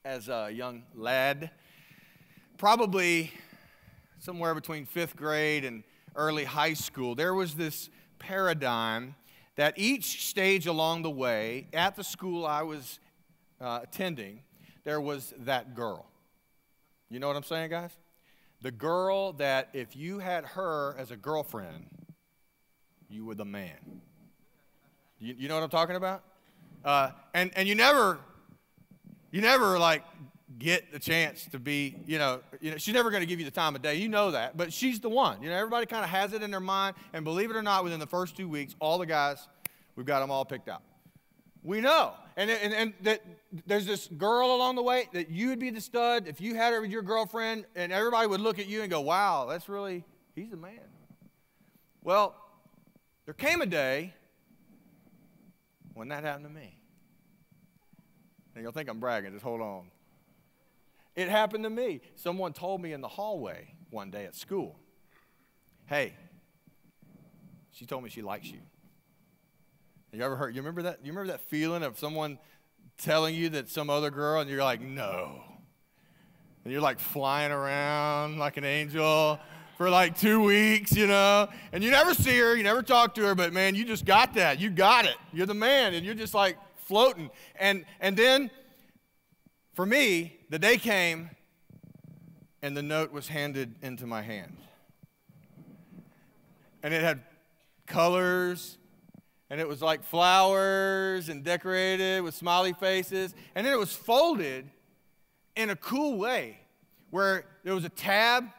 as a young lad, probably somewhere between 5th grade and early high school, there was this paradigm that each stage along the way at the school I was attending, there was that girl. You know what I'm saying, guys? The girl that if you had her as a girlfriend, you were the man. You know what I'm talking about? And you never like get the chance to be, she's never going to give you the time of day. You know that, but she's the one. Everybody kind of has it in their mind, and believe it or not, within the first 2 weeks, all the guys, we've got them all picked out. We know, and that there's this girl along the way that you would be the stud if you had her with your girlfriend, and everybody would look at you and go, "Wow, he's the man." Well, there came a day when that happened to me. And you'll think I'm bragging, just hold on. It happened to me. Someone told me in the hallway one day at school, "Hey, she told me she likes you." You ever heard? You remember that? You remember that feeling of someone telling you that some other girl, and you're like, "No," and you're like flying around like an angel for like 2 weeks, and you never see her, you never talk to her, but man, you just got that. You got it. You're the man, and you're just like floating. And then, for me, the day came, and the note was handed into my hand. And it had colors, and it was like flowers and decorated with smiley faces. And then it was folded in a cool way where there was a tab,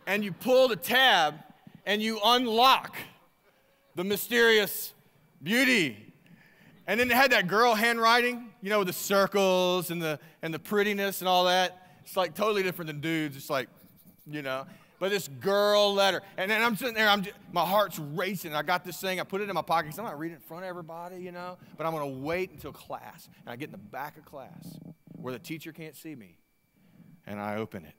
and you pull the tab, and you unlock the mysterious beauty. And then it had that girl handwriting, with the circles and the prettiness and all that. It's like totally different than dudes. It's like, but this girl letter. And then I'm sitting there, my heart's racing. I got this thing, I put it in my pocket because I'm not reading it in front of everybody, but I'm going to wait until class. And I get in the back of class where the teacher can't see me, and I open it.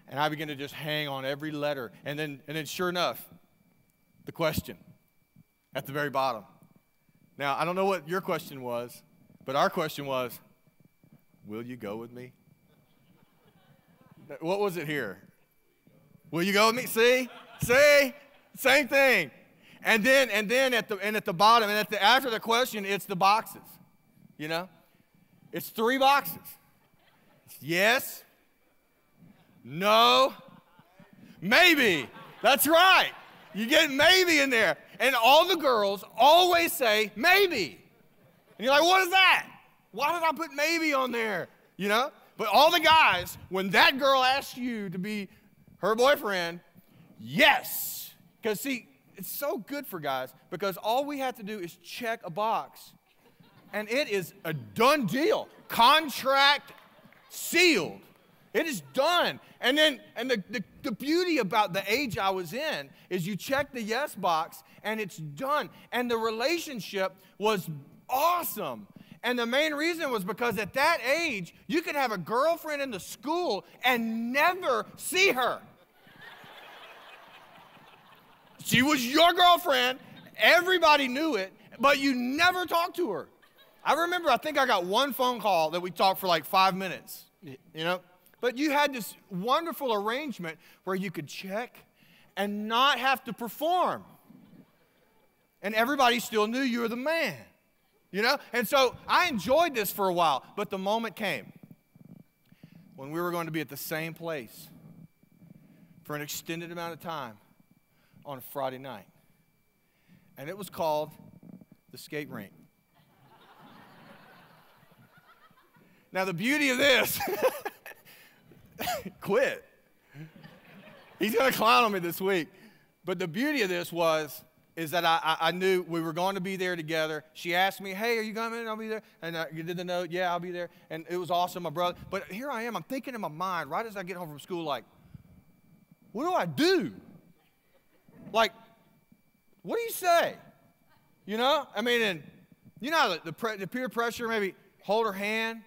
And I begin to just hang on every letter. And then sure enough, the question at the very bottom. Now, I don't know what your question was, but our question was, "Will you go with me?" What was it here? Will you go with me? See? Same thing. And then at the bottom, and after the question, it's the boxes. It's 3 boxes. It's yes, no, maybe. That's right. You get maybe in there. And all the girls always say maybe. And you're like, what is that? Why did I put maybe on there? But all the guys, when that girl asks you to be her boyfriend, yes. Because see, it's so good for guys because all we have to do is check a box. And it is a done deal. Contract sealed. It is done. And the beauty about the age I was in is you check the yes box and it's done. And the relationship was awesome. And the main reason was because at that age, you could have a girlfriend in the school and never see her. She was your girlfriend. Everybody knew it, but you never talked to her. I think I got one phone call that we talked for like 5 minutes, But you had this wonderful arrangement where you could check and not have to perform. And everybody still knew you were the man, And so I enjoyed this for a while, but the moment came when we were going to be at the same place for an extended amount of time on a Friday night. And it was called the skate rink. Now, the beauty of this... Quit. He's going to clown on me this week. But the beauty of this is that I knew we were going to be there together. She asked me, "Hey, are you coming? I'll be there." And you did the note, "Yeah, I'll be there." And it was awesome, my brother. But here I am. I'm thinking in my mind, right as I get home from school, like, what do I do? Like, what do you say? And the peer pressure, maybe hold her hand.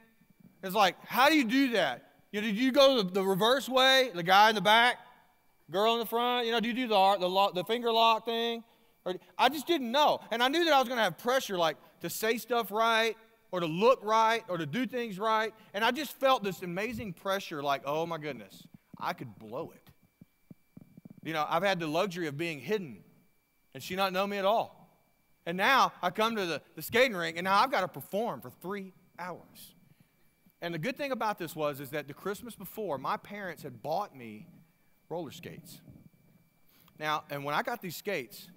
It's like, how do you do that? Did you go the reverse way? The guy in the back, girl in the front? Do you do the finger lock thing? I just didn't know. And I knew that I was going to have pressure, like, to say stuff right, or to look right or to do things right. And I just felt this amazing pressure like, oh my goodness, I could blow it. You know, I've had the luxury of being hidden and she not know me at all. And now I come to the skating rink and now I've got to perform for 3 hours. And the good thing about this is that the Christmas before, my parents had bought me roller skates. Now, and when I got these skates,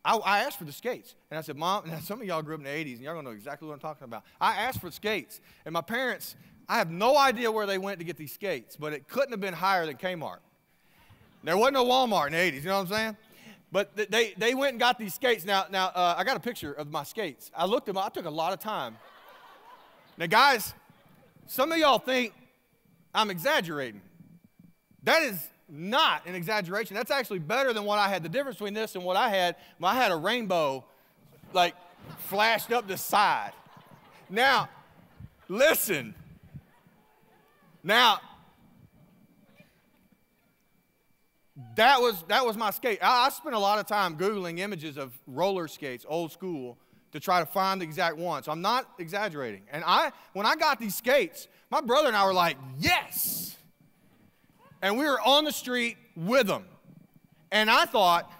I asked for the skates. And I said, Mom, now some of y'all grew up in the 80s, and y'all going to know exactly what I'm talking about. I asked for the skates. And my parents, I have no idea where they went to get these skates, but it couldn't have been higher than Kmart. There wasn't no Walmart in the 80s, you know what I'm saying? But they went and got these skates. Now, I got a picture of my skates. I looked them up. I took a lot of time. Now, guys, some of y'all think I'm exaggerating. That is not an exaggeration. That's actually better than what I had. The difference between this and what I had a rainbow, like, flashed up the side. Now, listen. Now, that was my skate. I spent a lot of time Googling images of roller skates, old school, to try to find the exact one. So I'm not exaggerating. And when I got these skates, my brother and I were like, yes. And we were on the street with them. And I thought,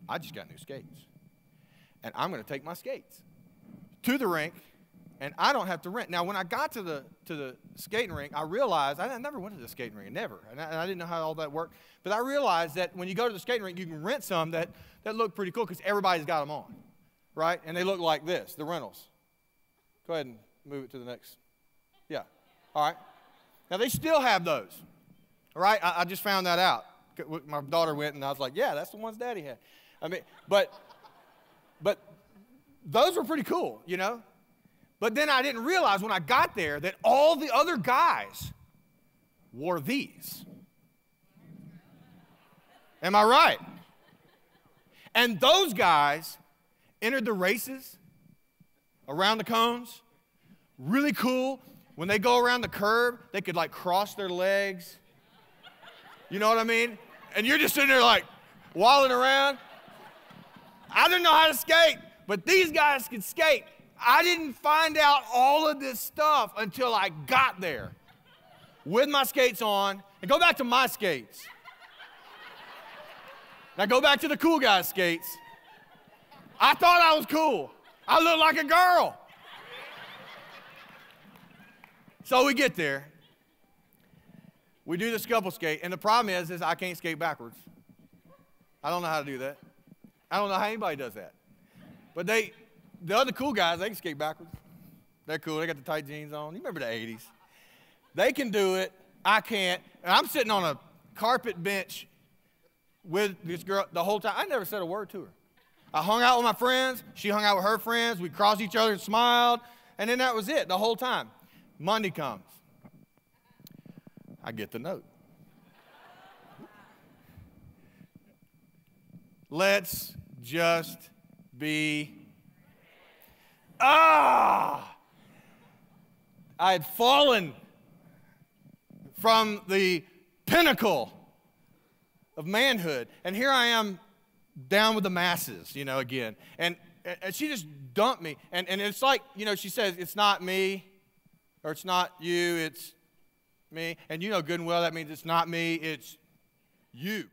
I just got new skates. And I'm going to take my skates to the rink, and I don't have to rent. Now, when I got to the skating rink, I realized, I never went to the skating rink, never. And I didn't know how all that worked. But I realized that when you go to the skating rink, you can rent some that look pretty cool because everybody's got them on, right? And they look like this, the rentals. Go ahead and move it to the next. Yeah. All right. Now, they still have those. All right, I just found that out. My daughter went, and I was like, yeah, that's the ones Daddy had. I mean, but those were pretty cool, you know. But then I didn't realize when I got there that all the other guys wore these. Am I right? And those guys entered the races around the cones. Really cool. When they go around the curb, they could, like, cross their legs. You know what I mean? And you're just sitting there like walling around. I didn't know how to skate, but these guys could skate. I didn't find out all of this stuff until I got there with my skates on. And go back to my skates. Now go back to the cool guys' skates. I thought I was cool. I looked like a girl. So we get there. We do the scuffle skate, and the problem is I can't skate backwards. I don't know how to do that. I don't know how anybody does that. But the other cool guys, they can skate backwards. They're cool. They got the tight jeans on. You remember the 80s. They can do it. I can't. And I'm sitting on a carpet bench with this girl the whole time. I never said a word to her. I hung out with my friends. She hung out with her friends. We crossed each other and smiled. And then that was it the whole time. Monday comes. I get the note. Let's just be. I had fallen from the pinnacle of manhood, and here I am down with the masses, you know, again. And she just dumped me. And it's like, you know, she says, it's not me, or it's not you, it's me. And you know good and well that means it's not me, it's you.